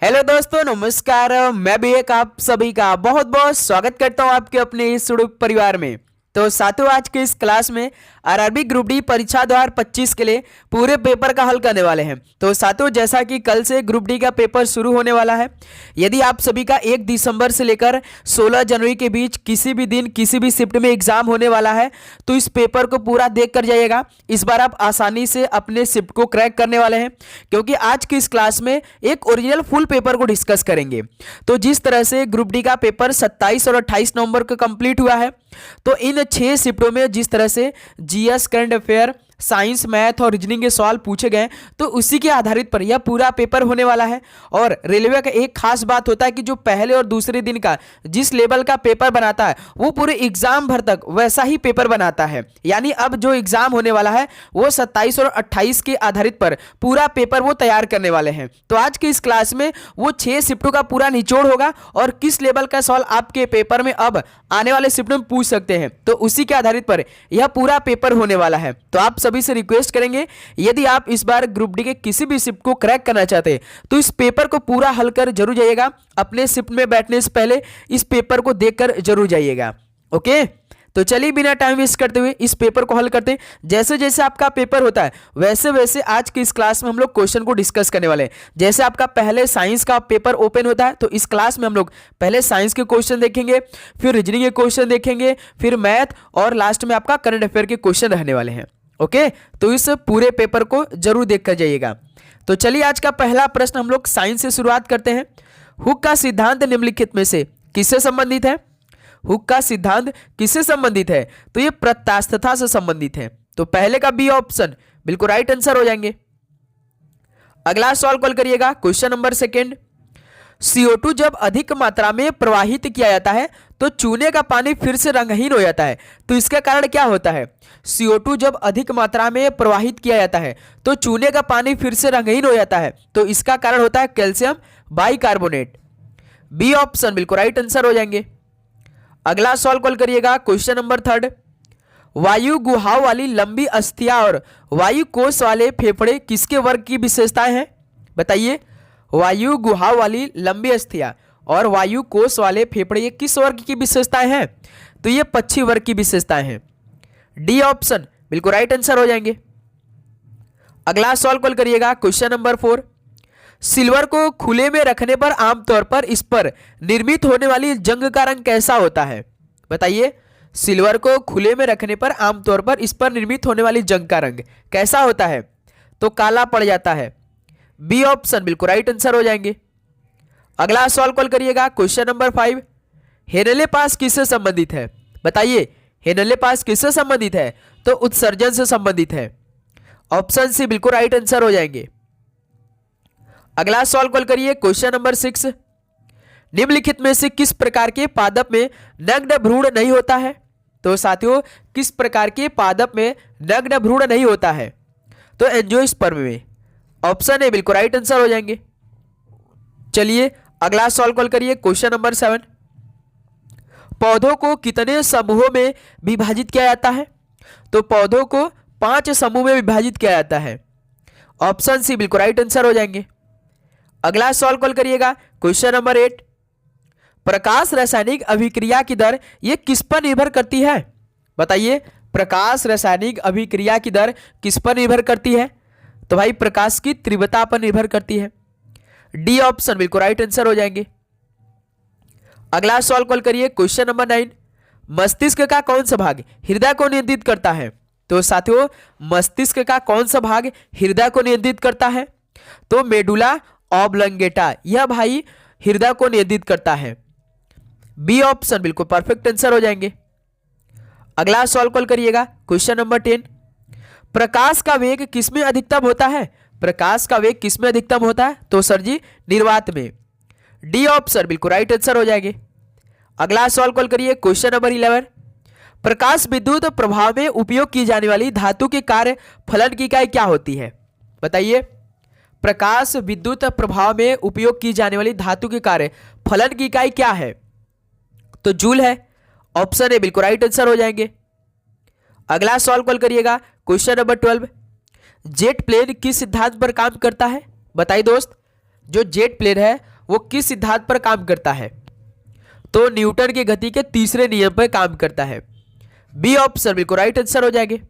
Hello दोस्तों, नमस्कार। मैं भी एक आप सभी का बहुत बहुत स्वागत करता हूं आपके अपने इस सुडुक परिवार में। तो साथियों, आज के इस क्लास में आरआरबी ग्रुप डी परीक्षा 2025 के लिए पूरे पेपर का हल करने वाले हैं। तो साथियों, जैसा कि कल से ग्रुप डी का पेपर शुरू होने वाला है, यदि आप सभी का 1 दिसंबर से लेकर 16 जनवरी के बीच किसी भी दिन किसी भी शिफ्ट में एग्जाम होने वाला है, तो इस पेपर को पूरा देख कर जाइएगा। इस बार आप आसानी से अपने शिफ्ट को क्रैक करने वाले हैं, क्योंकि आज की इस क्लास में एक ओरिजिनल फुल पेपर को डिस्कस करेंगे। तो जिस तरह से ग्रुप डी का पेपर 27 और 28 नवंबर को कंप्लीट हुआ है, तो इन 6 शिफ्टों में जिस तरह से GS, current affair, science, math और रीजनिंग के सवाल पूछे गए, तो उसी के आधारित पर यह पूरा पेपर होने वाला है। और रेलवे का एक खास बात होता है कि जो पहले और दूसरे दिन का जिस लेवल का पेपर बनाता है, वो पूरे एग्जाम भर तक वैसा ही पेपर बनाता है। यानी अब जो एग्जाम होने वाला है वो 27 और 28 के आधारित पर पूरा पेपर वो तैयार करने वाले हैं। तो आज की इस क्लास में वो 6 शिफ्टों का पूरा निचोड़ होगा और किस लेवल का सवाल आपके पेपर में अब आने वाले शिफ्ट में पूछ सकते हैं, तो उसी के आधारित पर यह पूरा पेपर होने वाला है। तो आप सभी से रिक्वेस्ट करेंगे, यदि आप इस बार ग्रुप डी के किसी भी शिफ्ट को क्रैक करना चाहते हैं, तो इस पेपर को पूरा हल कर जरूर जाइएगा। अपने शिफ्ट में बैठने से पहले इस पेपर को देखकर जरूर जाइएगा। ओके, तो चलिए बिना टाइम वेस्ट करते हुए इस पेपर को हल करते हैं। जैसे जैसे आपका पेपर होता है वैसे वैसे आज की इस क्लास में हम लोग क्वेश्चन को डिस्कस करने वाले हैं। जैसे आपका पहले साइंस का पेपर ओपन होता है, तो इस क्लास में हम लोग पहले साइंस के क्वेश्चन देखेंगे, फिर रीजनिंग के क्वेश्चन देखेंगे, फिर मैथ और लास्ट में आपका करंट अफेयर के क्वेश्चन रहने वाले हैं। ओके, तो इस पूरे पेपर को जरूर देख कर जाइएगा। तो चलिए आज का पहला प्रश्न हम लोग साइंस से शुरुआत करते हैं। हुक का सिद्धांत निम्नलिखित में से किससे संबंधित है? हुक का सिद्धांत किससे संबंधित है? तो ये प्रत्यास्थता से संबंधित है। तो पहले का बी ऑप्शन बिल्कुल राइट आंसर हो जाएंगे। अगला सवाल कॉल करिएगा, क्वेश्चन नंबर 2। CO2 जब अधिक मात्रा में प्रवाहित किया जाता है तो चूने का पानी फिर से रंगहीन हो जाता है। तो इसका कारण क्या होता है? CO2 जब अधिक मात्रा में प्रवाहित किया जाता है तो चूने का पानी फिर से रंगहीन हो जाता है। तो इसका कारण होता है कैल्शियम बाइकार्बोनेट। बी ऑप्शन बिल्कुल राइट आंसर हो जाएंगे। अगला सवाल कॉल करिएगा, क्वेश्चन नंबर 3। वायु गुहाओं वाली लंबी अस्थियां और वायु कोष वाले फेफड़े किसके वर्ग की विशेषताएं हैं? बताइए, वायु गुहाओं वाली लंबी अस्थियां और वायु कोष वाले फेफड़े ये किस वर्ग की विशेषताएं हैं? तो ये पक्षी वर्ग की विशेषताएं हैं। डी ऑप्शन बिल्कुल राइट आंसर हो जाएंगे। अगला सवाल कॉल करिएगा, क्वेश्चन नंबर 4। सिल्वर को खुले में रखने पर आमतौर पर इस पर निर्मित होने वाली जंग का रंग कैसा होता है? बताइए, सिल्वर को खुले में रखने पर आमतौर पर इस पर निर्मित होने वाली जंग का रंग कैसा होता है? तो काला पड़ जाता है। बी ऑप्शन बिल्कुल राइट आंसर हो जाएंगे। अगला सवाल कॉल करिएगा, क्वेश्चन नंबर 5। हेनले पास किससे संबंधित है? बताइए, हेनले पास किससे संबंधित है? तो उत्सर्जन से संबंधित है। ऑप्शन सी बिल्कुल राइट आंसर हो जाएंगे। अगला सवाल कॉल करिए, क्वेश्चन नंबर 6। निम्नलिखित में से किस प्रकार के पादप में नग्न भ्रूण नहीं होता है? तो साथियों, किस प्रकार के पादप में नग्न भ्रूण नहीं होता है? तो एंजियोस्पर्म में। ऑप्शन ए बिल्कुल राइट आंसर हो जाएंगे। चलिए अगला सवाल कॉल करिए, क्वेश्चन नंबर 7। पौधों को कितने समूहों में विभाजित किया जाता है? तो पौधों को 5 समूह में विभाजित किया जाता है। ऑप्शन सी बिल्कुल राइट आंसर हो जाएंगे। अगला सवाल कॉल करिएगा, क्वेश्चन नंबर 8। प्रकाश रासायनिक अभिक्रिया की दर ये किस पर निर्भर करती है? बताइए, प्रकाश रासायनिक अभिक्रिया की दर किस पर निर्भर करती है? तो भाई प्रकाश की तीव्रता पर निर्भर करती है। डी ऑप्शन बिल्कुल राइट आंसर हो जाएंगे। अगला सवाल कॉल करिए, क्वेश्चन नंबर 9। मस्तिष्क का कौन सा भाग हृदय को नियंत्रित करता है? तो साथियों, मस्तिष्क का कौन सा भाग हृदय को नियंत्रित करता है? तो मेडुला ऑब्लंगेटा, यह भाई हृदय को नियंत्रित करता है। बी ऑप्शन बिल्कुल परफेक्ट आंसर हो जाएंगे। अगला सवाल कॉल करिएगा, क्वेश्चन नंबर 10। प्रकाश का वेग किसमें अधिकतम होता है? प्रकाश का वेग किसमें अधिकतम होता है? तो सर जी, निर्वात में। डी ऑप्शन बिल्कुल राइट आंसर हो जाएंगे। अगला सवाल कॉल करिए, क्वेश्चन नंबर 11। प्रकाश विद्युत प्रभाव में उपयोग की जाने वाली धातु के कार्य फलन की इकाई क्या होती है? बताइए, प्रकाश विद्युत प्रभाव में उपयोग की जाने वाली धातु के कार्य फलन की इकाई क्या है? तो जूल है। ऑप्शन ए बिल्कुल राइट आंसर हो जाएंगे। अगला सवाल कॉल करिएगा, क्वेश्चन नंबर 12। जेट प्लेन किस सिद्धांत पर काम करता है? बताइए दोस्त, जो जेट प्लेन है वो किस सिद्धांत पर काम करता है? तो न्यूटन के गति के तीसरे नियम पर काम करता है। बी ऑप्शन बिल्कुल राइट आंसर हो जाएंगे।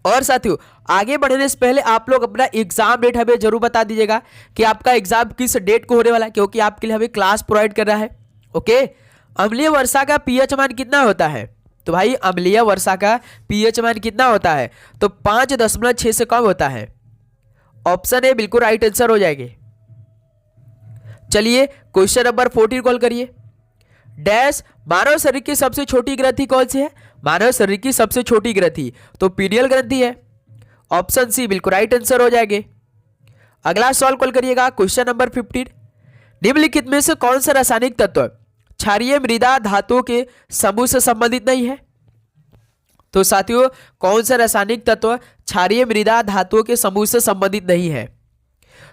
और साथियों आगे बढ़ने से पहले आप लोग अपना एग्जाम डेट हमें जरूर बता दीजिएगा कि आपका एग्जाम किस डेट को होने वाला है, क्योंकि आपके लिए हमें क्लास प्रोवाइड कर रहा है। ओके, अम्लीय वर्षा का पीएच मान कितना होता है? तो भाई अम्लीय वर्षा का पीएच मान कितना होता है? तो 5.6 से कम होता है। ऑप्शन ए बिल्कुल राइट आंसर हो जाएंगे। चलिए क्वेश्चन नंबर 14 कॉल करिए। डैश मानव शरीर की सबसे छोटी ग्रंथि कौन सी है? मानव शरीर की सबसे छोटी ग्रंथि तो पीनियल ग्रंथि है। ऑप्शन सी बिल्कुल राइट आंसर हो जाएंगे। अगला सवाल कॉल करिएगा क्वेश्चन नंबर 15। निम्नलिखित में से कौन सा रासायनिक तत्व क्षारीय मृदा धातुओं के समूह से संबंधित नहीं है? तो साथियों कौन सा रासायनिक तत्व क्षारीय मृदा धातुओं के समूह से संबंधित नहीं है?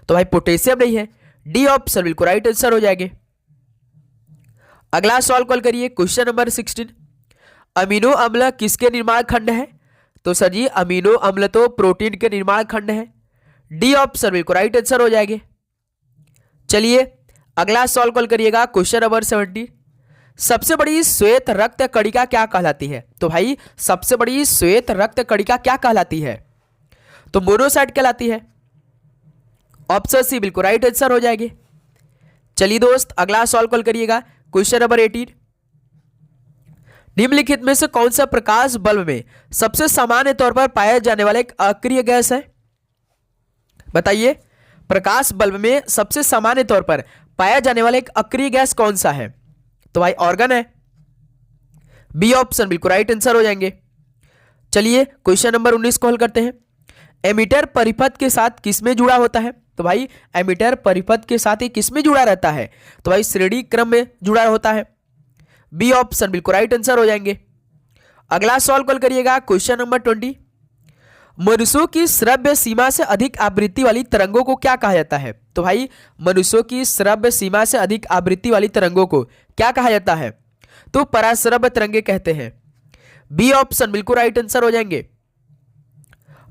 तो भाई पोटेशियम नहीं है। डी ऑप्शन बिल्कुल राइट आंसर हो जाएंगे। अगला सवाल कॉल करिए क्वेश्चन नंबर 16। अमीनो अम्ल किसके निर्माण खंड है? तो सर जी अमीनो अम्ल तो प्रोटीन के निर्माण खंड है। डी ऑप्शन बिल्कुल राइट आंसर हो जाएंगे। चलिए अगला सवाल कॉल करिएगा क्वेश्चन नंबर 17। सबसे बड़ी श्वेत रक्त कणिका क्या कहलाती है? तो भाई सबसे बड़ी श्वेत रक्त कणिका क्या कहलाती है? तो मोनोसाइट कहलाती है। ऑप्शन सी बिल्कुल राइट आंसर हो जाएंगे। चलिए दोस्त अगला सवाल कॉल करिएगा क्वेश्चन नंबर 18। निम्नलिखित में से कौन सा प्रकाश बल्ब में सबसे सामान्य तौर पर पाया जाने वाला एक अक्रिय गैस है? बताइए प्रकाश बल्ब में सबसे सामान्य तौर पर पाया जाने वाला एक अक्रिय गैस कौन सा है? तो भाई ऑर्गन है। बी ऑप्शन बिल्कुल राइट आंसर हो जाएंगे। चलिए क्वेश्चन नंबर 19 को हल करते हैं। एमीटर परिपथ के साथ किसमें जुड़ा होता है? तो भाई एमीटर परिपथ के साथ ही किसमें जुड़ा रहता है? तो भाई श्रेणी क्रम में जुड़ा होता है। बी ऑप्शन बिल्कुल राइट आंसर हो जाएंगे। अगला सवाल कॉल करिएगा क्वेश्चन नंबर 20। मनुष्यों की श्रव्य सीमा से अधिक आवृत्ति वाली तरंगों को क्या कहा जाता है? तो भाई मनुष्यों की श्रव्य सीमा से अधिक आवृत्ति वाली तरंगों को क्या कहा जाता है? तो पराश्रव्य तरंगे कहते हैं। बी ऑप्शन बिल्कुल राइट आंसर हो जाएंगे।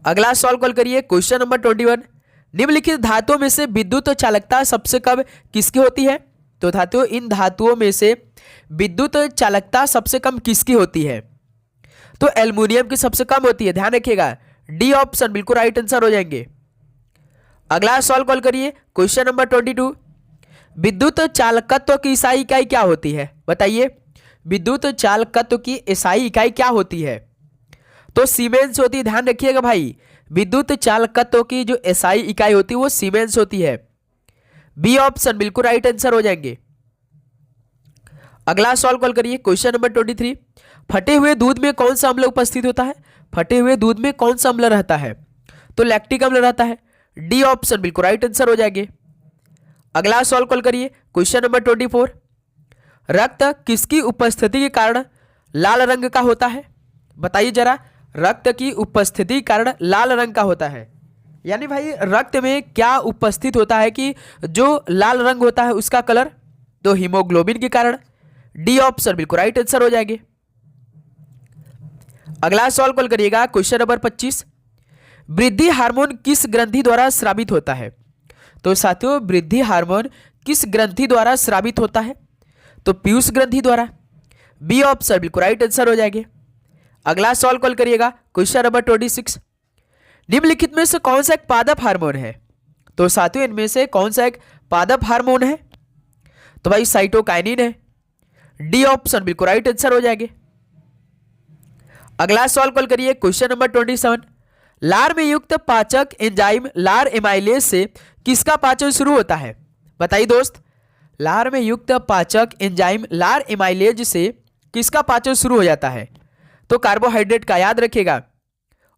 अगला सवाल कॉल करिए क्वेश्चन नंबर 21। निम्नलिखित धातुओं में से विद्युत चालकता सबसे कम किसकी होती है? तो धातुओं इन धातुओं में से विद्युत चालकता सबसे कम किसकी होती है? तो एल्युमिनियम की सबसे कम होती है, ध्यान रखिएगा। डी ऑप्शन बिल्कुल राइट आंसर हो जाएंगे। अगला सवाल कॉल करिए क्वेश्चन नंबर 22। विद्युत चालकत्व की इकाई इकाई क्या होती है? बताइए विद्युत चालकत्व की एसआई इकाई क्या होती है? तो सीमेंस होती है, ध्यान रखिएगा भाई। विद्युत चालकत्व की जो एसआई इकाई होती है वो सीमेंस होती है। बी ऑप्शन बिल्कुल राइट आंसर हो जाएंगे। अगला सवाल कॉल करिए क्वेश्चन नंबर 23। फटे हुए दूध में कौन सा अम्ल उपस्थित होता है? फटे हुए दूध में कौन सा अम्ल रहता है? तो लैक्टिक अम्ल रहता है। डी ऑप्शन बिल्कुल राइट आंसर हो जाएंगे। अगला सवाल कॉल करिए क्वेश्चन नंबर 24। रक्त किसकी उपस्थिति के कारण लाल रंग का होता है? बताइए जरा, रक्त की उपस्थिति के कारण लाल रंग का होता है, यानी भाई रक्त में क्या उपस्थित होता है कि जो लाल रंग होता है उसका कलर? तो हीमोग्लोबिन के कारण। डी ऑप्शन बिल्कुल राइट आंसर हो जाएंगे। अगला सवाल कॉल करिएगा क्वेश्चन नंबर 25। वृद्धि हार्मोन किस ग्रंथि द्वारा स्रावित होता है? तो साथियों वृद्धि हार्मोन किस ग्रंथि द्वारा स्रावित होता है? तो पीयूष ग्रंथि द्वारा। बी ऑप्शन बिल्कुल राइट आंसर हो जाएंगे। अगला सवाल कॉल करिएगा क्वेश्चन नंबर 26। निम्नलिखित में से कौन सा एक पादप हार्मोन है? तो साथियों इनमें से कौन सा एक पादप हार्मोन है? तो भाई साइटोकाइनिन है। डी ऑप्शन बिल्कुल राइट आंसर हो जाएंगे। अगला सवाल कॉल करिए क्वेश्चन नंबर 27। लार में युक्त पाचक एंजाइम लार एमाइलेज से किसका पाचन शुरू होता है? बताइए दोस्त, लार में युक्त पाचक एंजाइम लार एमाइलेज से किसका पाचन शुरू हो जाता है? तो कार्बोहाइड्रेट का, याद रखिएगा।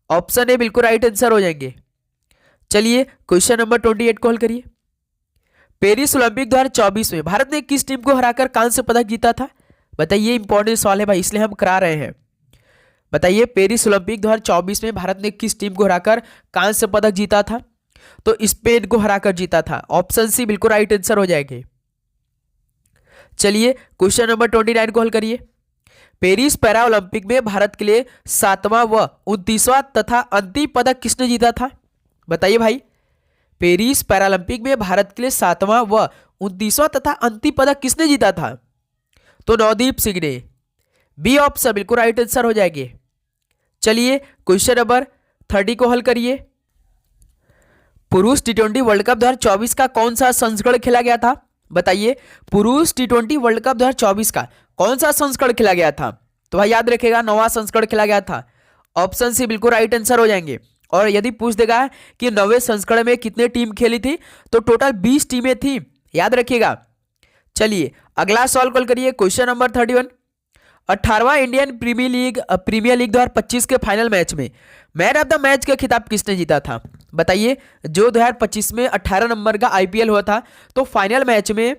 ऑप्शन ए बिल्कुल राइट आंसर हो जाएंगे। चलिए क्वेश्चन नंबर 28 को हल करिए। पेरिस ओलंपिक 2024 में भारत ने किस टीम को हराकर कांस्य पदक जीता था? बताइए, इंपॉर्टेंट सवाल है भाई, इसलिए हम करा रहे हैं। बताइए पेरिस ओलंपिक 2024 में भारत ने किस टीम को हराकर कांस्य पदक जीता था? तो स्पेन को हराकर जीता था। ऑप्शन सी बिल्कुल राइट आंसर हो जाएंगे। चलिए क्वेश्चन नंबर 29 को हल करिए। पेरिस पैरा ओलंपिक में भारत के लिए 7वां व 29वां तथा अंतिम पदक किसने जीता था? बताइए भाई, पेरिस पैरालंपिक में भारत के लिए 7वां व 29वां तथा अंतिम पदक किसने जीता था? तो नवदीप सिंह ने। बी ऑप्शन बिल्कुल राइट आंसर हो जाएंगे। चलिए क्वेश्चन नंबर 30 को हल करिए। पुरुष टी20 वर्ल्ड कप 2024 का कौन सा संस्करण खेला गया था? बताइए, पुरुष टी20 वर्ल्ड कप 2024 का कौन सा संस्करण खेला गया था? तो भाई याद रखेगा, 9वां संस्करण खेला गया था। ऑप्शन सी बिल्कुल राइट आंसर हो जाएंगे। और यदि पूछ देगा कि 9वें संस्करण में कितने टीम खेली थी, तो टोटल 20 टीमें थी, याद रखिएगा। चलिए अगला सवाल कॉल करिए। Question number 31। 18वां इंडियन प्रीमियर लीग 2025 के फाइनल मैच में मैन ऑफ द मैच का खिताब किसने जीता था? बताइए, जो 2025 में 18 नंबर का आईपीएल हुआ था, तो फाइनल मैच में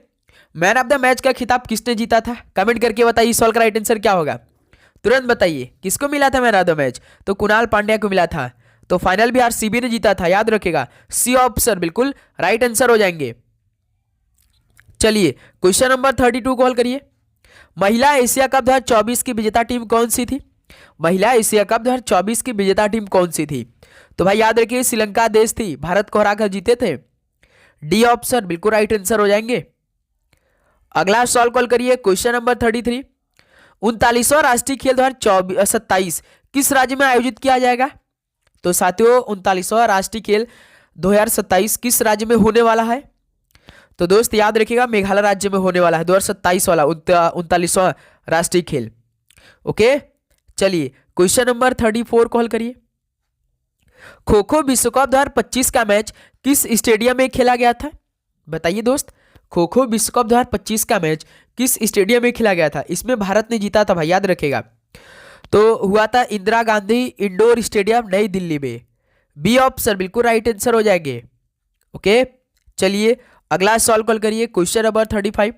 मैन ऑफ द मैच का खिताब किसने जीता था? कमेंट करके बताइए सवाल का राइट आंसर क्या होगा। तुरंत बताइए किसको मिला था मैन ऑफ द मैच? तो कुणाल पांड्या को मिला था। तो फाइनल भी आरसीबी ने जीता था, याद रखेगा। सी ऑप्शन बिल्कुल राइट आंसर हो जाएंगे। चलिए क्वेश्चन नंबर 32 को हल करिए। महिला एशिया कप 2024 की विजेता टीम कौन सी थी? महिला एशिया कप 2024 की विजेता टीम कौन सी थी? तो भाई याद रखिए, श्रीलंका देश थी, भारत को हराकर जीते थे। डी ऑप्शन बिल्कुल राइट आंसर हो जाएंगे। अगला सवाल कॉल करिए। Question number 33। 39वां राष्ट्रीय खेल 2027 किस राज्य में आयोजित किया जाएगा? तो साथियों, 39वां राष्ट्रीय खेल 2027 किस राज्य में होने वाला है? तो दोस्त याद रखिएगा, मेघालय राज्य में होने वाला है 2027 वाला 39वां राष्ट्रीय खेल। ओके, चलिए क्वेश्चन नंबर 34 को हल करिए। खो खो विश्व कप 2025 का मैच किस स्टेडियम में खेला गया था? बताइए दोस्त, खो खो विश्व कप 2025 का मैच किस स्टेडियम में खेला गया था? इसमें भारत ने जीता था भाई, याद रखेगा। तो हुआ था इंदिरा गांधी इंडोर स्टेडियम, नई दिल्ली में। बी ऑप्शन बिल्कुल राइट आंसर हो जाएंगे। ओके, चलिए अगला सवाल कॉल करिए। Question number 35।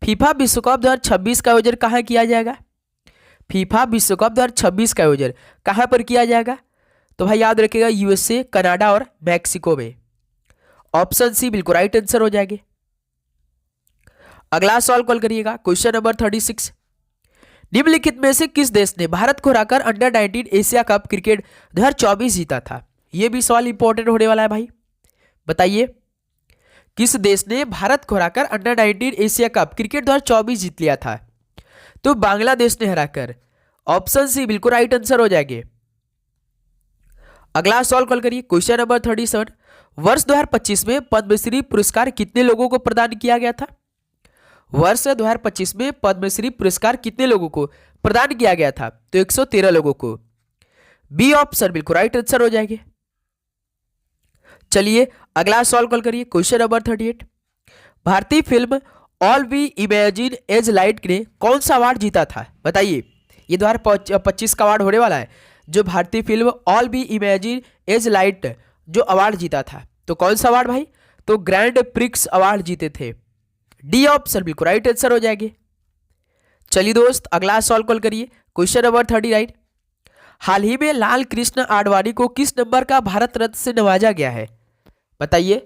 फीफा विश्व कप 2026 का आयोजन कहाँ किया जाएगा? फीफा विश्व कप 2026 का आयोजन कहाँ पर किया जाएगा? तो भाई याद रखिएगा, यूएसए, कनाडा और मैक्सिको में। ऑप्शन सी बिल्कुल राइट आंसर हो जाएंगे। अगला सवाल कॉल करिएगा। Question number 36। निम्नलिखित में से किस देश ने भारत को हराकर अंडर 19 एशिया कप क्रिकेट 2024 जीता था? यह भी सवाल इंपॉर्टेंट होने वाला है भाई। बताइए, किस देश ने भारत को हराकर अंडर 19 एशिया कप क्रिकेट 2024 जीत लिया था? तो बांग्लादेश ने हराकर। ऑप्शन सी बिल्कुल राइट आंसर हो जाएंगे। अगला सवाल कॉल करिए। Question number 37। वर्ष 2025 में पद्मश्री पुरस्कार कितने लोगों को प्रदान किया गया था? वर्ष 2025 में पद्मश्री पुरस्कार कितने लोगों को प्रदान किया गया था? तो 113 लोगों को। बी ऑप्शन बिल्कुल राइट आंसर हो जाएंगे। चलिए अगला सवाल कॉल करिए। Question number 38। भारतीय film All We Imagine as Light ने कौन सा अवार्ड जीता था? बताइए, ये 2025 का अवार्ड होने वाला है, जो भारतीय film All We Imagine as Light जो अवार्ड जीता था। तो कौन सा अवार्ड भाई? तो ग्रैंड प्रिक्स अवार्ड जीते थे। डी ऑप्शन बिल्कुल राइट आंसर हो जाएंगे। चलिए दोस्त अगला सवाल कॉल करिए। Question number 39। हाल ही में लाल कृष्ण आडवाणी को किस नंबर का भारत रत्न से नवाजा गया है? बताइए,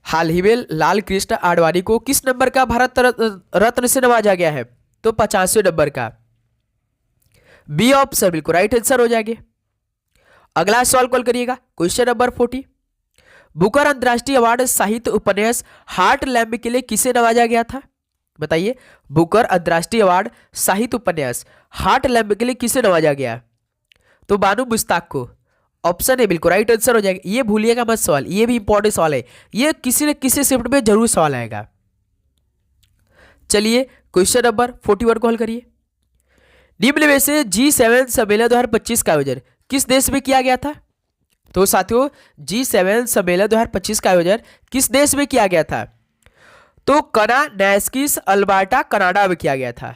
हाल ही में लाल कृष्ण आडवाणी को किस नंबर का भारत रत्न से नवाजा गया है? तो 50वें नंबर का। बी ऑप्शन बिल्कुल राइट आंसर हो जाएंगे। अगला सवाल कॉल करिएगा। Question number 40। बुकर अंतर्राष्ट्रीय अवार्ड साहित्य उपन्यास हार्ट लैम्ब के लिए किसे नवाजा गया था? बताइए, बुकर अंतर्राष्ट्रीय अवार्ड साहित्य उपन्यास हार्ट लैम्ब के लिए किसे नवाजा गया? तो बानू मुश्ताक को। ऑप्शन ए बिल्कुल राइट आंसर हो जाएगा। ये भूलिएगा मत सवाल, ये भी इंपॉर्टेंट सवाल है, ये किसी न किसी शिफ्ट में जरूर सवाल आएगा। चलिए क्वेश्चन नंबर 41 को हल करिए। निम्न में से G7 सम्मेलन 2025 का आयोजन किस देश में किया गया था? तो साथियों, G7 सम्मेलन 2025 का आयोजन किस देश में किया गया था? तो कनानैस्किस अल्बर्टा, कनाडा में किया गया था।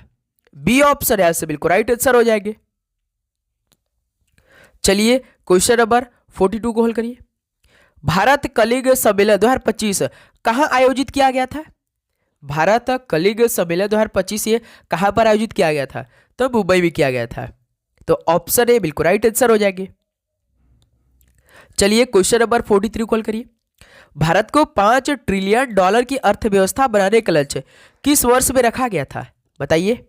बी ऑप्शन है से बिल्कुल राइट आंसर हो जाएंगे। चलिए क्वेश्चन नंबर 42 को हल करिए। भारत कलिंग सम्मेलन 2025 कहां आयोजित किया गया था? भारत कलिंग सम्मेलन 2025 ये कहां पर आयोजित किया गया था? तो मुंबई में किया गया था। तो ऑप्शन ए बिल्कुल राइट आंसर हो जाएंगे। चलिए क्वेश्चन नंबर 43 को हल करिए। भारत को $5 ट्रिलियन की अर्थव्यवस्था बनाने का लक्ष्य किस वर्ष में रखा गया था? बताइए,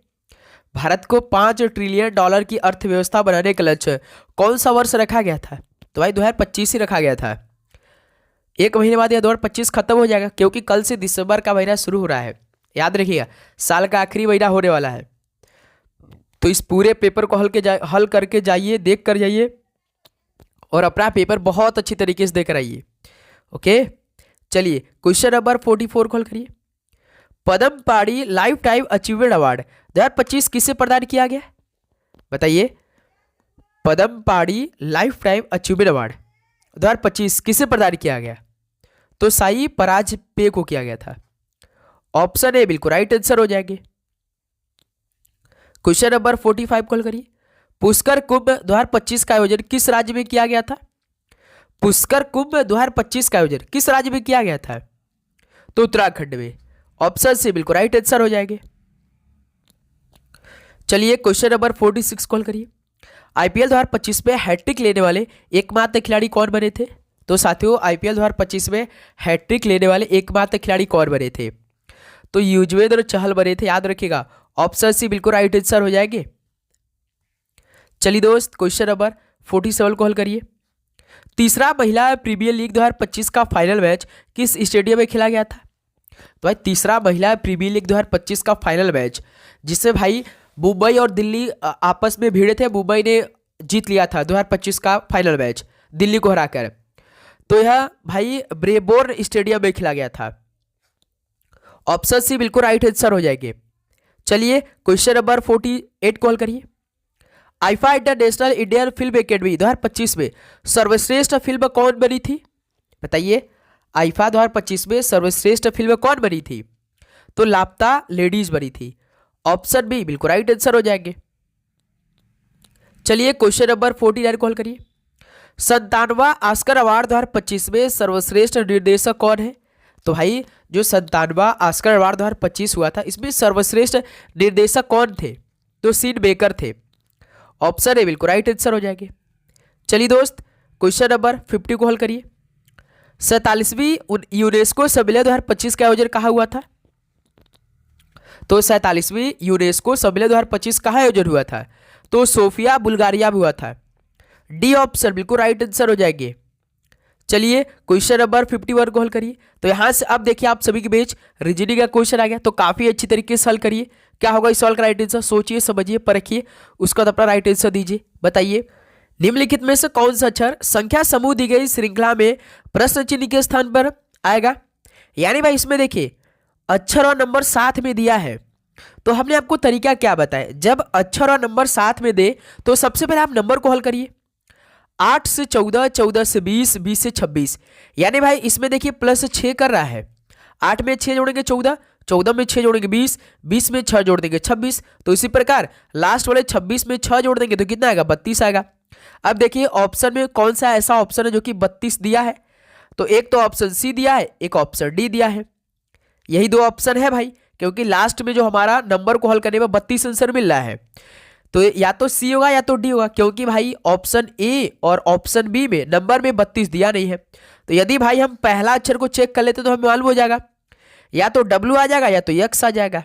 भारत को $5 ट्रिलियन की अर्थव्यवस्था बनाने का लक्ष्य कौन सा वर्ष रखा गया था? तो भाई 2025 ही रखा गया था। एक महीने बाद यह 2025 खत्म हो जाएगा, क्योंकि कल से दिसंबर का महीना शुरू हो रहा है। याद रखिएगा, साल का आखिरी महीना होने वाला है। तो इस पूरे पेपर को हल करके जाइए, देख कर जाइए, और अपना पेपर बहुत अच्छी तरीके से देकर आइए। ओके, चलिए क्वेश्चन नंबर 44 को हल करिए। पद्म पाड़ी लाइफ टाइम अचीवमेंट अवार्ड 2025 किसे प्रदान किया गया? बताइए, पद्म पाड़ी लाइफ टाइम अचीवमेंट अवार्ड 2025 किसे प्रदान किया गया? तो साई पराजपे को किया गया था। ऑप्शन ए बिल्कुल राइट आंसर हो जाएंगे। क्वेश्चन नंबर 45 को हल करिए। पुष्कर कुंभ 2025 का आयोजन किस राज्य में किया गया था? पुष्कर कुंभ 2025 का आयोजन किस राज्य में किया गया था? तो उत्तराखंड में। ऑप्शन से बिल्कुल राइट आंसर हो जाएंगे। चलिए क्वेश्चन नंबर 46 को हल करिए। आईपीएल 2025 में हैट्रिक लेने वाले एकमात्र खिलाड़ी कौन बने थे? तो साथियों, आईपीएल 2025 में हैट्रिक लेने वाले एकमात्र खिलाड़ी कौन बने थे? तो युजवेंद्र चहल बने थे। याद रखिएगा, ऑप्शन सी बिल्कुल राइट आंसर हो जाएंगे। चलिए दोस्त, क्वेश्चन नंबर 47 को हल करिए। तीसरा महिला प्रीमियर लीग 2025 का फाइनल मैच किस स्टेडियम में खेला गया था? तो भाई तीसरा महिला प्रीमियर लीग 2025 का फाइनल मैच, जिससे भाई मुंबई और दिल्ली आपस में भिड़े थे, मुंबई ने जीत लिया था 2025 का फाइनल मैच दिल्ली को हराकर। तो यह भाई ब्रेबोर्न स्टेडियम में खेला गया था। ऑप्शन सी बिल्कुल राइट आंसर हो जाएंगे। चलिए क्वेश्चन नंबर 48 को हल करिए। IIFA international Indian film academy 2025 में सर्वश्रेष्ठ फिल्म कौन बनी थी? बताइए, आईफा 2025 में सर्वश्रेष्ठ फिल्म कौन बनी थी? तो लापता लेडीज बनी थी। ऑप्शन बी बिल्कुल राइट आंसर हो जाएंगे। चलिए क्वेश्चन नंबर 49 को हल करिए। 97वां ऑस्कर अवार्ड 2025 में सर्वश्रेष्ठ निर्देशक कौन है? तो भाई जो 97वां ऑस्कर अवार्ड 2025 हुआ था, इसमें सर्वश्रेष्ठ निर्देशक कौन थे? तो सीन बेकर थे। ऑप्शन ए बिल्कुल राइट आंसर हो जाएंगे। चलिए दोस्त, क्वेश्चन नंबर 50 को हल करिए। 47वीं यूनेस्को सम्मेलन 2025 का आयोजन कहाँ हुआ था? तो 47वीं यूनेस्को सम्मेलन 2025 कहाँ आयोजन हुआ था? तो सोफिया बुल्गारिया में हुआ था। डी ऑप्शन बिल्कुल राइट आंसर हो जाएंगे। चलिए क्वेश्चन नंबर 51 को हल करिए। तो यहां से अब देखिए, आप सभी के बीच रीजनिंग का क्वेश्चन आ गया, तो काफी अच्छी तरीके से हल करिए। क्या होगा इस सवाल का राइट आंसर? सोचिए, समझिए, परखिए, उसका बाद अपना राइट आंसर दीजिए। बताइए, निम्नलिखित में से कौन सा अक्षर संख्या समूह दी गई श्रृंखला में प्रश्न चिन्ह के स्थान पर आएगा? यानी भाई इसमें देखिए, अक्षर और नंबर साथ में दिया है, तो हमने आपको तरीका क्या बताया, जब अक्षर और नंबर साथ में दे तो सबसे पहले आप नंबर को हल करिए। 8 से 14, 14 से 20, 20 से 26। यानी भाई इसमें देखिए प्लस 6 कर रहा है। 8 में 6 जोड़ेंगे 14, 14 में 6 जोड़ेंगे 20, 20 में 6 जोड़ देंगे 26। तो इसी प्रकार लास्ट वाले 26 में 6 जोड़ देंगे तो कितना आएगा? 32 आएगा। अब देखिए ऑप्शन में कौन सा ऐसा ऑप्शन है जो कि 32 दिया है? तो एक तो ऑप्शन सी दिया है, एक ऑप्शन डी दिया है। यही दो ऑप्शन है भाई, क्योंकि लास्ट में जो हमारा नंबर को हल करने में 32 आंसर मिल रहा है, तो या तो सी होगा या तो डी होगा, क्योंकि भाई ऑप्शन ए और ऑप्शन बी में नंबर में 32 दिया नहीं है। तो यदि भाई हम पहला अक्षर को चेक कर लेते तो हमें मालूम हो जाएगा, या तो डब्ल्यू आ जाएगा या तो यक्स आ जाएगा।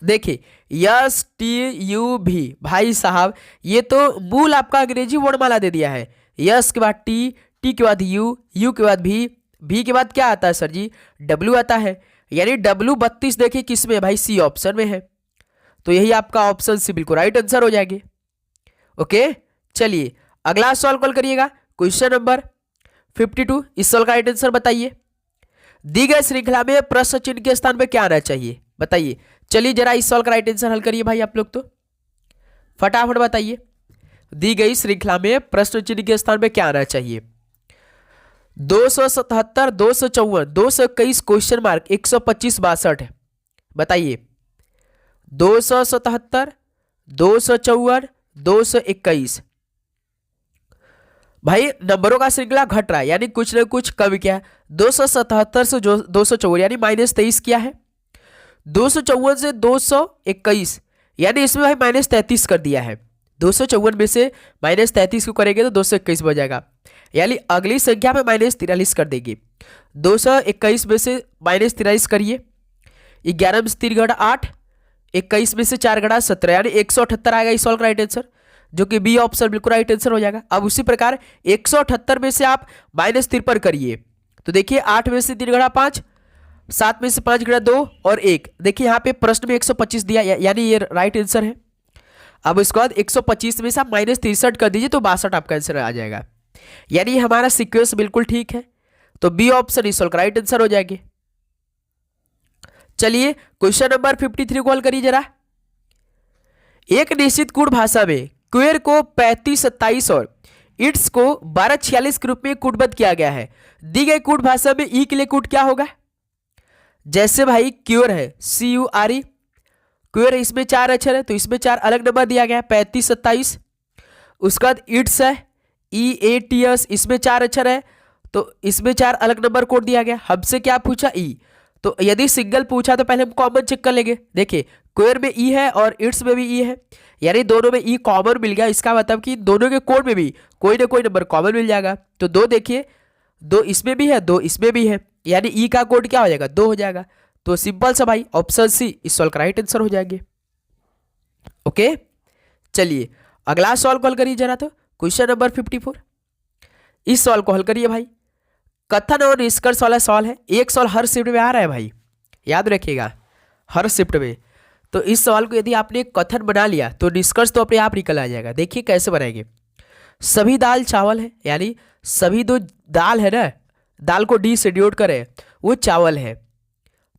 देखिए यस टी यू भी, भाई साहब ये तो मूल आपका अंग्रेजी वर्णमाला दे दिया है। यस के बाद टी, टी के बाद यू, यू के बाद भी के बाद क्या आता है सर जी? डब्ल्यू आता है। यानी डब्ल्यू 32 देखिए किस में भाई? सी ऑप्शन में है। तो यही आपका ऑप्शन सी बिल्कुल राइट आंसर हो जाएंगे। ओके, चलिए अगला सवाल कॉल करिएगा। क्वेश्चन नंबर 52, इस सवाल का राइट आंसर बताइए। दी गई श्रृंखला में प्रश्न चिन्ह के स्थान पे क्या आना चाहिए? बताइए। चलिए जरा इस सवाल का राइट आंसर हल करिए भाई आप लोग, तो फटाफट बताइए। दी गई श्रृंखला में प्रश्न चिन्ह के स्थान पे क्या आना चाहिए? 277, 254, 221 क्वेश्चन मार्क 125 62। बताइए 277, 254, 221। भाई नंबरों का श्रृंखला घट रहा है, यानी कुछ ना कुछ कम किया है। 277 से 254 यानी -23 किया है। 254 से 221 यानी इसमें भाई -33 कर दिया है। 254 में से -33 को करेंगे तो 221 बच जाएगा, यानी अगली संख्या में -43 कर देंगे। 221 में से -43 करिए, 11 में से 3 घटा 8, 21 में से 4 घटा 17, यानी 178 आएगा इस सवाल का राइट आंसर, जो कि बी ऑप्शन बिल्कुल राइट आंसर हो जाएगा। अब उसी प्रकार 178 में से आप -53 करिए, तो देखिए 8 में से 3 घड़ा 5, 7 में से 5 घड़ा 2 और 1। देखिए यहाँ पे प्रश्न में 125 दिया, यानी ये राइट आंसर है। अब इसके बाद 125 में से आप -63 कर दीजिए तो 62 आपका आंसर आ जाएगा। यानी हमारा सीक्वेंस बिल्कुल ठीक है, तो बी ऑप्शन इस का राइट आंसर हो जाएगी। चलिए क्वेश्चन नंबर 53 को हल करिए जरा। एक निश्चित कूट भाषा में क्वेर को 35, 27 और इट्स को 12, 46 के रूप में कूटबद्ध किया गया है। दी गई कूट भाषा में ई के लिए कूट क्या होगा? जैसे भाई क्योर है CURE, क्वेर है, इसमें 4 अक्षर है तो इसमें 4 अलग नंबर दिया गया है 35, 27। उसके बाद इट्स है EATS, इसमें 4 अक्षर है तो इसमें 4 अलग नंबर कोड दिया गया। हमसे क्या पूछा? ई। तो यदि सिंगल पूछा तो पहले हम कॉमन चेक कर लेंगे। देखिए क्वेर में ई है और इट्स में भी ई है, यानी दोनों में ई कॉमन मिल गया। इसका मतलब कि दोनों के कोड में भी कोई ना कोई नंबर कॉमन मिल जाएगा। तो 2 देखिए, 2 इसमें भी है 2 इसमें भी है, यानी ई का कोड क्या हो जाएगा? 2 हो जाएगा। तो सिंपल सा भाई ऑप्शन सी इस सवाल का राइट आंसर हो जाएंगे। ओके, चलिए अगला सवाल को हल करिए जरा। तो क्वेश्चन नंबर 54, इस सवाल को हल करिए भाई। कथन और निष्कर्ष वाला सवाल है। एक सवाल हर शिफ्ट में आ रहा है भाई, याद रखिएगा, हर शिफ्ट में। तो इस सवाल को यदि आपने कथन बना लिया तो निष्कर्ष तो अपने आप निकल आ जाएगा। देखिए कैसे बनाएंगे। सभी दाल चावल है, यानी सभी दो दाल है ना, दाल को डी से डिनोट कर रहे हैं, वो चावल है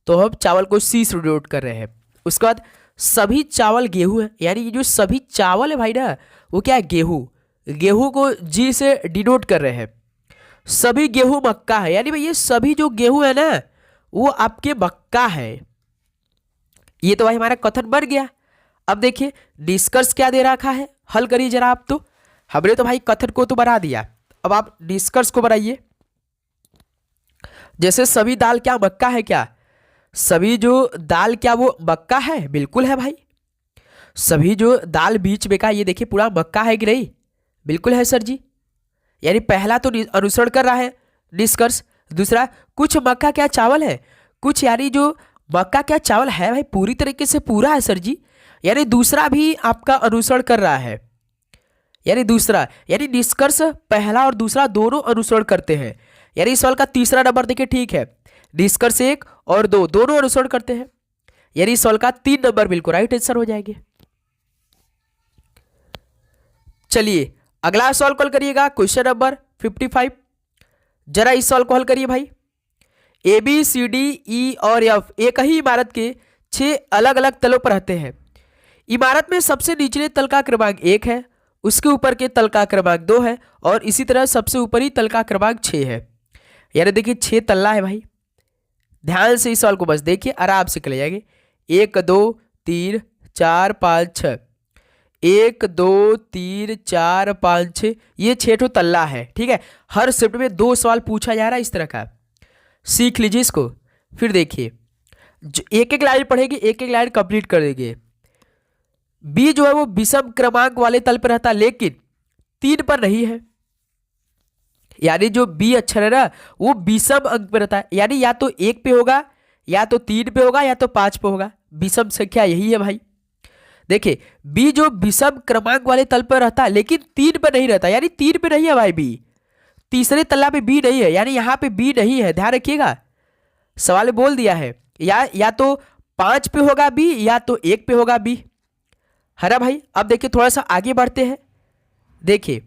तो हम चावल को सी से डिनोट कर रहे हैं। उसके बाद सभी चावल गेहूं है, यानी ये जो सभी चावल है भाई ना वो क्या है? गेहूं। गेहूं को जी से डिनोट कर रहे हैं। सभी गेहूं मक्का है, यानी भाई ये सभी जो गेहूं है ना वो आपके मक्का है। ये तो भाई हमारा कथन बन गया। अब देखिए निष्कर्ष क्या दे रखा है, हल करिए जरा आप। तो हमने तो भाई कथन को तो बना दिया, अब आप निष्कर्ष को बनाइए। जैसे सभी दाल क्या मक्का है? क्या सभी जो दाल क्या वो मक्का है? बिल्कुल है भाई। सभी जो दाल बीच में का ये देखिए पूरा मक्का है कि नहीं? बिल्कुल है सर जी। यानी पहला तो अनुसरण कर रहा है निष्कर्ष। दूसरा कुछ मक्का क्या चावल है? कुछ यानी जो मक्का क्या चावल है भाई पूरी तरीके से पूरा है सर जी। यानी दूसरा भी आपका अनुसरण कर रहा है, यानी दूसरा, यानी निष्कर्ष पहला और दूसरा दोनों अनुसरण करते हैं। यानी इस सवाल का तीसरा नंबर देखिए ठीक है, निष्कर्ष 1 और 2 दोनों अनुसरण करते हैं। यानी इस सवाल का 3 नंबर बिल्कुल राइट आंसर हो जाएंगे। चलिए अगला सवाल को हल करिएगा। क्वेश्चन नंबर 55, जरा इस सवाल को हल करिए भाई। ABCDE और F एक ही इमारत के 6 अलग अलग तलों पर रहते हैं। इमारत में सबसे निचले तल का क्रमांक 1 है, उसके ऊपर के तल का क्रमांक 2 है और इसी तरह सबसे ऊपरी तल का क्रमांक 6 है। यानी देखिए 6 तल्ला है भाई। ध्यान से इस सवाल को बस देखिए, आराम से चले जाएंगे। 1 2 3 4 5 6, 1 2 3 4 5 6, ये 6 ठो तल्ला है। ठीक है, हर शिफ्ट में 2 सवाल पूछा जा रहा है इस तरह का, सीख लीजिए इसको। फिर देखिए एक एक लाइन पढ़ेगी, एक एक लाइन कंप्लीट कर देंगे। बी जो है वो विषम क्रमांक वाले तल पर रहता है लेकिन 3 पर नहीं है। यानी जो बी अक्षर है ना वो विषम अंक पर रहता है, यानी या तो 1 पे होगा या तो 3 पे होगा या तो 5 पे होगा। विषम संख्या यही है भाई। देखिए बी जो विषम क्रमांक वाले तल पर रहता है लेकिन 3 पर नहीं रहता, यानी 3 पे नहीं है भाई बी। तीसरे तल्ला पे बी नहीं है, यानी यहां पे बी नहीं है। ध्यान रखिएगा, सवाल बोल दिया है या तो 5 पे होगा बी या तो 1 पे होगा बी, है ना भाई। अब देखिए थोड़ा सा आगे बढ़ते हैं। देखिए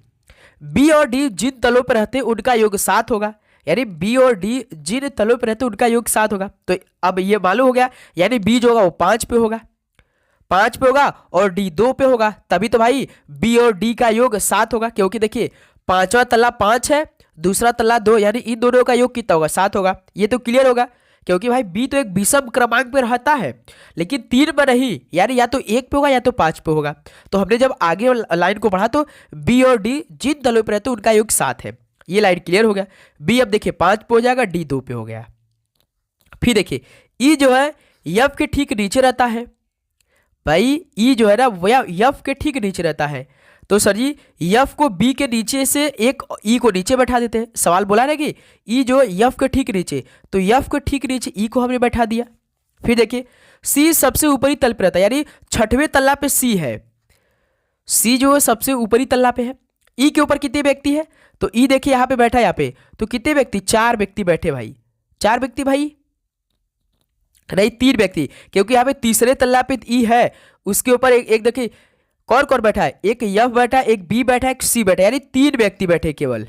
बी और डी जिन तलों पर रहते हैं उनका योग 7 होगा, यानी बी और डी जिन तलों पर रहते हैं उनका योग 7 होगा। तो अब ये मालूम हो गया, यानी बी जो होगा वो 5 पे होगा, 5 पे होगा और डी 2 पे होगा, तभी तो भाई बी और डी का योग 7 होगा। क्योंकि देखिए पांचवा तल्ला 5 है, दूसरा तल्ला 2, यानी इन दोनों का योग कितना होगा? 7 होगा। ये तो क्लियर होगा क्योंकि भाई बी तो एक विषम क्रमांक पे रहता है लेकिन 3 पर नहीं, यानी या तो 1 पे होगा या तो 5 पे होगा। तो हमने जब आगे लाइन को पढ़ा तो बी और डी जिन तलों पर रहते हैं उनका योग 7 है। ये लाइन क्लियर हो गया। बी अब देखिए 5 पे हो जाएगा, डी 2 पे हो गया। फिर देखिए ई जो है यफ के ठीक नीचे रहता है भाई। ई जो है ना वो यफ के ठीक नीचे रहता है। तो सर जी यफ को बी के नीचे से एक ई को नीचे बैठा देते हैं। सवाल बोला ना कि ई जो यफ के ठीक नीचे, तो यफ के ठीक नीचे ई को हमने बैठा दिया। फिर देखिए सी सबसे ऊपरी तल पर रहता है, यानी 6वें तल्ला पे सी है। सी जो है सबसे ऊपरी तल्ला पे है। ई के ऊपर कितने व्यक्ति है? तो ई देखिए यहाँ पे बैठा है, यहाँ पे तो कितने व्यक्ति, 4 व्यक्ति बैठे भाई, 4 व्यक्ति भाई, नहीं 3 व्यक्ति, क्योंकि यहाँ पे तीसरे तल्ला पे ई है, उसके ऊपर एक देखिए कौन कौन बैठा है, एक यफ बैठा है, एक बी बैठा है, एक सी बैठा है, यानी 3 व्यक्ति बैठे केवल।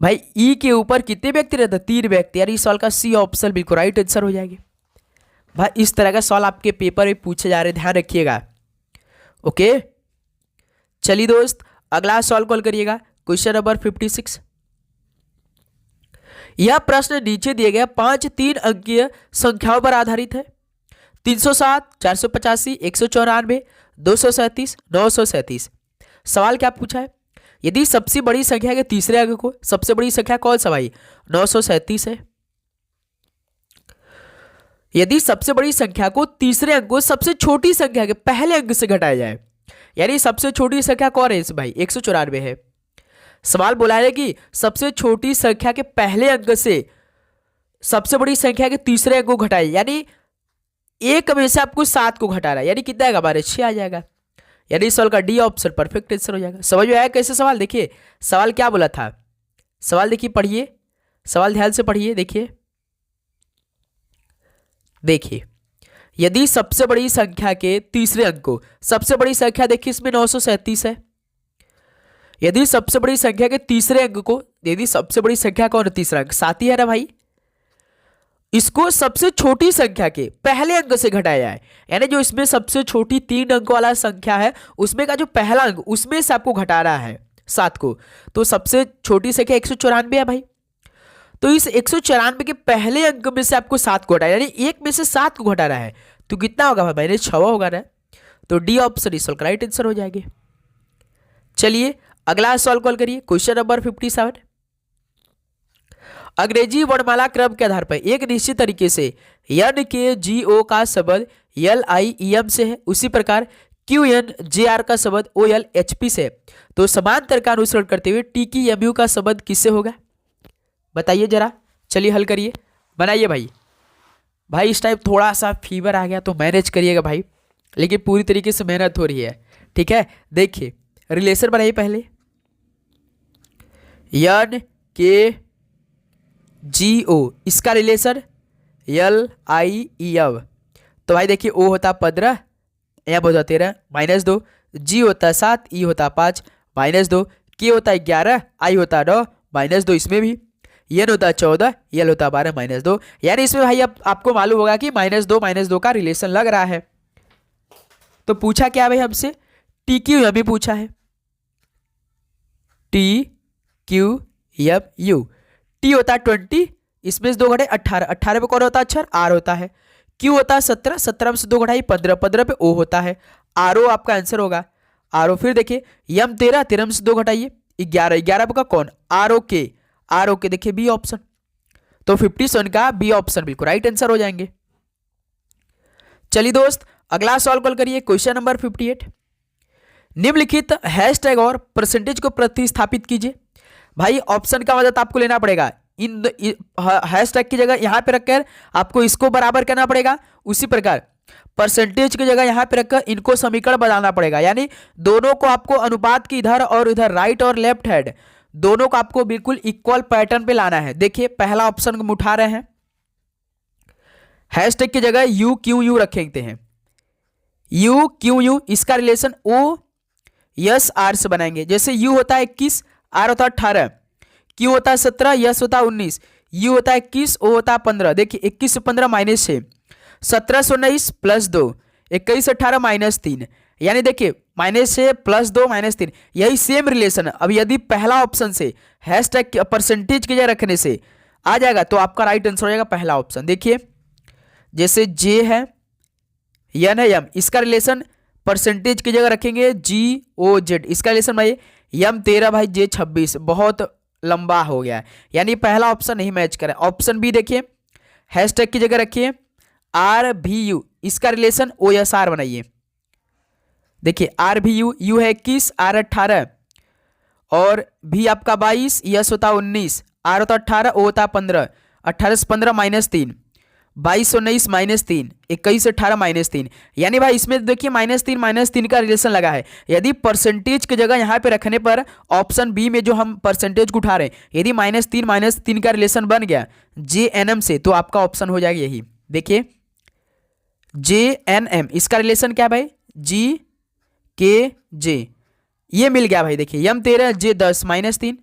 भाई ई के ऊपर कितने व्यक्ति रहते हैं, 3 व्यक्ति, यानी इस सवाल का सी ऑप्शन बिल्कुल राइट आंसर हो जाएगी। भाई इस तरह का सवाल आपके पेपर में पूछे जा रहे हैं, ध्यान रखिएगा। ओके चलिए दोस्त अगला सवाल कॉल करिएगा, क्वेश्चन नंबर 56। यह प्रश्न नीचे दिए गए 5 3 अंकीय संख्याओं पर आधारित है। 307, 485, 194, 237, 937। सवाल क्या पूछा है, यदि सबसे बड़ी संख्या के तीसरे अंक को, सबसे बड़ी संख्या कौन सा भाई, 937 है। यदि सबसे बड़ी संख्या को तीसरे अंक को सबसे छोटी संख्या के पहले अंक से घटाया जाए, यानी सबसे छोटी संख्या कौन है इस भाई, 194 है। सवाल बोला है कि सबसे छोटी संख्या के पहले अंक से सबसे बड़ी संख्या के तीसरे अंक को घटाए, यानी एक में से आपको 7 को घटा रहा है, यानी कितना आएगा हमारे 6 आ जाएगा, यानी इस सवाल का डी ऑप्शन परफेक्ट आंसर हो जाएगा। समझ में आया कैसे सवाल, देखिए सवाल क्या बोला था, सवाल देखिए पढ़िए, सवाल ध्यान से पढ़िए, देखिए देखिए यदि सबसे बड़ी संख्या के तीसरे अंक को, सबसे बड़ी संख्या देखिए इसमें 937 है, यदि सबसे बड़ी संख्या के तीसरे अंक को, यदि सबसे बड़ी संख्या कौन है, तीसरा अंक 7 ही है ना भाई, इसको सबसे छोटी संख्या के पहले अंक से घटाया है, यानी जो इसमें सबसे छोटी 3 अंक वाला संख्या है उसमें का जो पहला अंक उसमें से आपको घटा रहा है 7 को, तो सबसे छोटी संख्या 194 है भाई, तो इस 194 के पहले अंक में से आपको 7 को घटाया, यानी एक में से 7 को घटा रहा है, तो कितना होगा भाई, 6 होगा ना, तो डी ऑप्शन इस सवाल का राइट आंसर हो जाएगी। चलिए अगला सवाल कॉल करिए, क्वेश्चन नंबर 57। अंग्रेजी वर्णमाला क्रम के आधार पर एक निश्चित तरीके से एन के जी ओ का शब्द एल आई ई एम से है, उसी प्रकार क्यू एन जे आर का शब्द ओ एल एच पी से, तो समांतर का अनुसरण करते हुए टी की एम यू का शब्द किससे होगा, बताइए जरा। चलिए हल करिए, बनाइए भाई। भाई इस टाइम थोड़ा सा फीवर आ गया तो मैनेज करिएगा भाई, लेकिन पूरी तरीके से मेहनत हो रही है, ठीक है। देखिए रिलेशन बनाइए पहले, एन के जी ओ, इसका relation L I E M, तो भाई देखिए ओ होता 15, एम होता 13 -2, जी होता 7, ई होता 5 -2, के होता 11, आई होता 9 -2, इसमें भी एन होता 14, एल होता 12 -2, यानी इसमें भाई अब आपको मालूम होगा कि -2 का रिलेशन लग रहा है। तो पूछा क्या भाई हमसे, टी क्यू एम पूछा है, T Q M U, T होता 20, इसमें से 2 घटाए 18, 18 पे कौन होता है अक्षर, आर होता है, क्यू होता है 17, 17 में से 2 घटाई 15, 15 पे ओ होता है, आर ओ आपका आंसर होगा, आर ओ। फिर देखिए एम 13, 13 में से 2 घटाइए 11, 11 का कौन, आर ओ के, आर ओ के देखिए बी ऑप्शन, तो 57 का बी ऑप्शन बिल्कुल राइट आंसर हो जाएंगे। चलिए दोस्त अगला सवाल कॉल करिए, क्वेश्चन नंबर 58। निम्नलिखित हैशटैग और परसेंटेज को प्रतिस्थापित कीजिए। भाई ऑप्शन का मदद आपको लेना पड़ेगा, इन हैशटैग की जगह यहां पे रखकर आपको इसको बराबर करना पड़ेगा, उसी प्रकार परसेंटेज की जगह यहां पे रखकर इनको समीकरण बनाना पड़ेगा, यानी दोनों को आपको अनुपात की इधर और इधर राइट और लेफ्ट हैंड दोनों को आपको बिल्कुल इक्वल पैटर्न पे लाना है। देखिए पहला ऑप्शन को उठा रहे हैं, हैशटैग की जगह यू क्यू यू रखेंगे हैं, यू क्यू यू, इसका रिलेशन ओ यस आर से बनाएंगे, जैसे यू होता है 21, आर होता है 18, क्यू होता है 17, यस होता है 19, यू होता है 21, ओ होता है 15। देखिए 21 से 15 -6, 17 से 19 +2, 21 से 18 -3, यानी देखिए -6 +2 -3, यही सेम रिलेशन है। अब यदि पहला ऑप्शन से हैशटैग परसेंटेज की जगह रखने से आ जाएगा तो आपका राइट आंसर हो जाएगा पहला ऑप्शन। देखिए जैसे जे है, एन है, एम, इसका रिलेशन परसेंटेज की जगह रखेंगे जी ओ जेड, इसका रिलेशन भाई एम 13 भाई जे 26, बहुत लंबा हो गया, यानी पहला ऑप्शन नहीं मैच करे। ऑप्शन बी देखिए हैशटैग की जगह रखिए आर भी यू, इसका रिलेशन ओ एस आर बनाइए। देखिए आर भी यू, यू है 21, आर 18 और भी आपका 22, यस होता 19, आर होता 18, ओ होता 15, 18 से 15 -3, 22 19 -3, 21 18 -3। यानी भाई इसमें देखिए -3 का रिलेशन लगा है। यदि परसेंटेज की जगह यहाँ पे रखने पर ऑप्शन बी में जो हम परसेंटेज को उठा रहे हैं, यदि -3 का रिलेशन बन गया JNM से, तो आपका ऑप्शन हो जाएगा यही। देखिए JNM, इसका रिलेशन क्या है भाई, GKJ, ये मिल गया भाई। देखिए M13 J10 -3,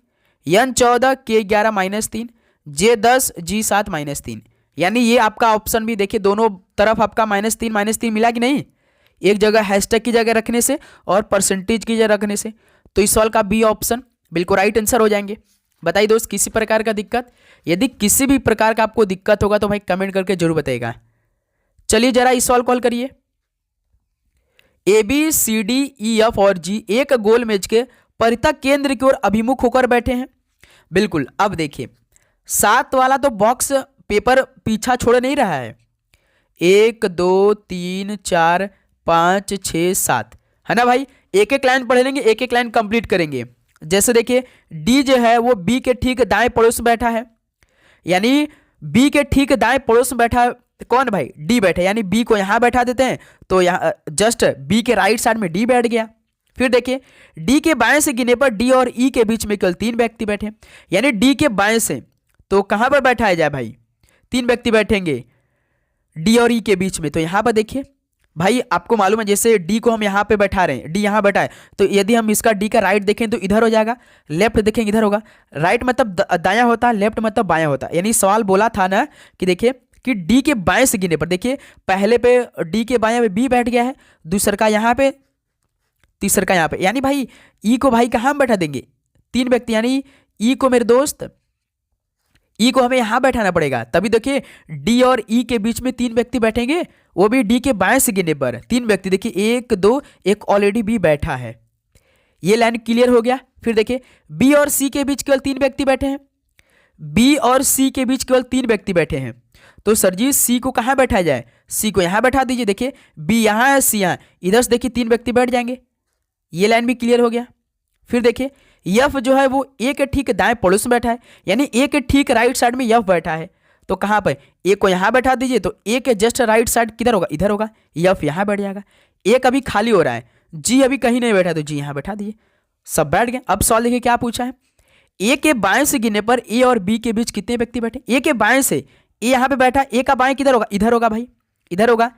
N14 K11 -3, J10 G7 -3। यानी ये आपका ऑप्शन भी देखिए दोनों तरफ आपका -3 मिला कि नहीं, एक जगह हैशटैग की जगह रखने से और परसेंटेज की जगह रखने से। तो इस सवाल का बी ऑप्शन बिल्कुल राइट आंसर हो जाएंगे। बताइए दोस्त, किसी प्रकार का दिक्कत? यदि किसी भी प्रकार का आपको दिक्कत होगा तो भाई कमेंट करके जरूर बताइएगा। चलिए जरा इस सवाल कॉल करिए। ABCDEF और G एक गोल मेज के परितः केंद्र की ओर अभिमुख होकर बैठे हैं। बिल्कुल, अब देखिए 7 वाला तो बॉक्स पेपर पीछा छोड़ नहीं रहा है। 1 2 3 4 5 6 7 है ना भाई। एक एक लाइन पढ़ लेंगे, एक एक लाइन कंप्लीट करेंगे। जैसे देखिए डी जो है वो बी के ठीक दाएं पड़ोस में बैठा है, यानी बी के ठीक दाएं पड़ोस में बैठा कौन भाई, डी बैठे, यानी बी को यहां बैठा देते हैं तो यहाँ जस्ट बी के राइट साइड में डी बैठ गया। फिर देखिए डी के बाएं से गिने पर डी और ई के बीच में केवल 3 व्यक्ति बैठे, यानी डी के बाएं से तो कहां पर बैठाया जाए भाई, 3 व्यक्ति बैठेंगे डी और ई के बीच में। तो यहां पर देखिए भाई आपको मालूम है, जैसे डी को हम यहाँ पे बैठा रहे हैं, डी यहाँ बैठा है, तो यदि हम इसका डी का राइट देखें तो इधर हो जाएगा, लेफ्ट देखेंगे इधर होगा। राइट मतलब दायां होता है, लेफ्ट मतलब बायां होता है। यानी सवाल बोला था ना कि देखिए कि डी के बाएं से गिने पर, देखिए पहले पे डी के बाएं पे बी बैठ गया है, दूसरा का यहाँ पे, तीसरा का यहाँ पे, यानी भाई ई को भाई कहाँ बैठा देंगे, 3 व्यक्ति, यानी ई को मेरे दोस्त ई को हमें यहां बैठाना पड़ेगा। तभी देखिए डी और ई के बीच में 3 व्यक्ति बैठेंगे, वो भी डी के बाएं से गिने पर 3 व्यक्ति। देखिए 1 2 एक ऑलरेडी बी बैठा है, ये लाइन क्लियर हो गया। फिर देखिए बी और सी के बीच केवल 3 व्यक्ति बैठे हैं, बी और सी के बीच केवल 3 व्यक्ति बैठे हैं। तो सर जी सी को कहां बैठाया जाए, सी को यहां बैठा दीजिए। देखिए बी यहां है, सी यहां, इधर से देखिए 3 व्यक्ति बैठ जाएंगे, ये लाइन भी क्लियर हो गया। फिर देखिए यफ जो है वो ए के ठीक दाएं पड़ोस में बैठा है, यानी ए के ठीक राइट साइड में यफ बैठा है। तो कहां पर, ए को यहां बैठा दीजिए तो ए के जस्ट राइट साइड किधर होगा, इधर होगा, यफ यहां बैठ जाएगा। ए कभी खाली हो रहा है, जी अभी कहीं नहीं बैठा तो जी यहां बैठा दीजिए, सब बैठ गए। अब सवाल देखिए क्या पूछा है, ए के बाएं से गिनने पर ए और बी के बीच कितने व्यक्ति बैठे। ए के बाएं से, ए यहां पे बैठा, ए का बाएं किधर होगा, इधर होगा भाई, इधर होगा।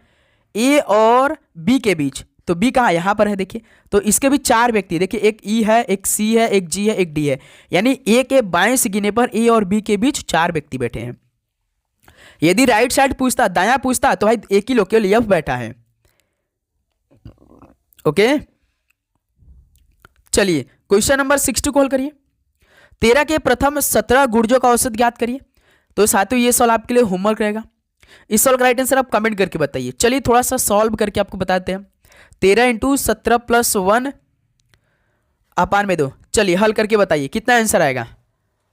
ए और बी के बीच, तो बी कहाँ, यहां पर है देखिए, तो इसके भी 4 व्यक्ति, देखिए एक ई है, एक सी है, एक जी है, एक डी है, यानी ए के बाएं से गिने पर ए और बी के बीच 4 व्यक्ति बैठे हैं। यदि राइट साइड पूछता, दायां पूछता, तो भाई एक ही लोग केवल एफ बैठा है। ओके चलिए क्वेश्चन नंबर 62 को हल करिए। 13 के प्रथम 17 गुर्जों का औसत ज्ञात करिए। तो साथियों ये सवाल आपके लिए होमवर्क रहेगा, इस सवाल का राइट आंसर आप कमेंट करके बताइए। चलिए थोड़ा सा सॉल्व करके आपको बताते हैं। 13 × 17 + 1 अपान में 2, चलिए हल करके बताइए कितना आंसर आएगा।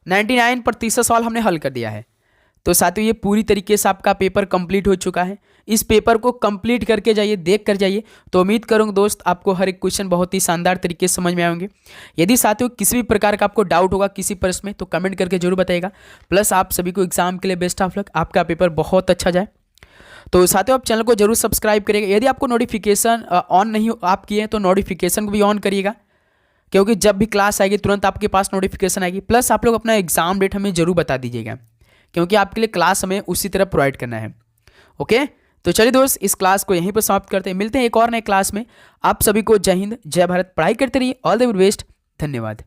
99% सवाल हमने हल कर दिया है। तो साथियों ये पूरी तरीके से आपका पेपर कंप्लीट हो चुका है। इस पेपर को कंप्लीट करके जाइए, देख कर जाइए, तो उम्मीद करूँगा दोस्त आपको हर एक क्वेश्चन बहुत ही शानदार तरीके से समझ में आएंगे। यदि साथियों किसी भी प्रकार का आपको डाउट होगा किसी प्रश्न में तो कमेंट करके जरूर बताइएगा। प्लस आप सभी को एग्जाम के लिए बेस्ट ऑफ लक, आपका पेपर बहुत अच्छा जाए। तो साथियों आप चैनल को जरूर सब्सक्राइब करिएगा। यदि आपको नोटिफिकेशन ऑन नहीं आप किए तो नोटिफिकेशन को भी ऑन करिएगा, क्योंकि जब भी क्लास आएगी तुरंत आपके पास नोटिफिकेशन आएगी। प्लस आप लोग अपना एग्जाम डेट हमें जरूर बता दीजिएगा, क्योंकि आपके लिए क्लास हमें उसी तरह प्रोवाइड करना है। ओके तो चलिए दोस्त इस क्लास को यहीं पर समाप्त करते हैं, मिलते हैं एक और नए क्लास में। आप सभी को जय हिंद, जय भारत, पढ़ाई करते रहिए, ऑल द बेस्ट, धन्यवाद।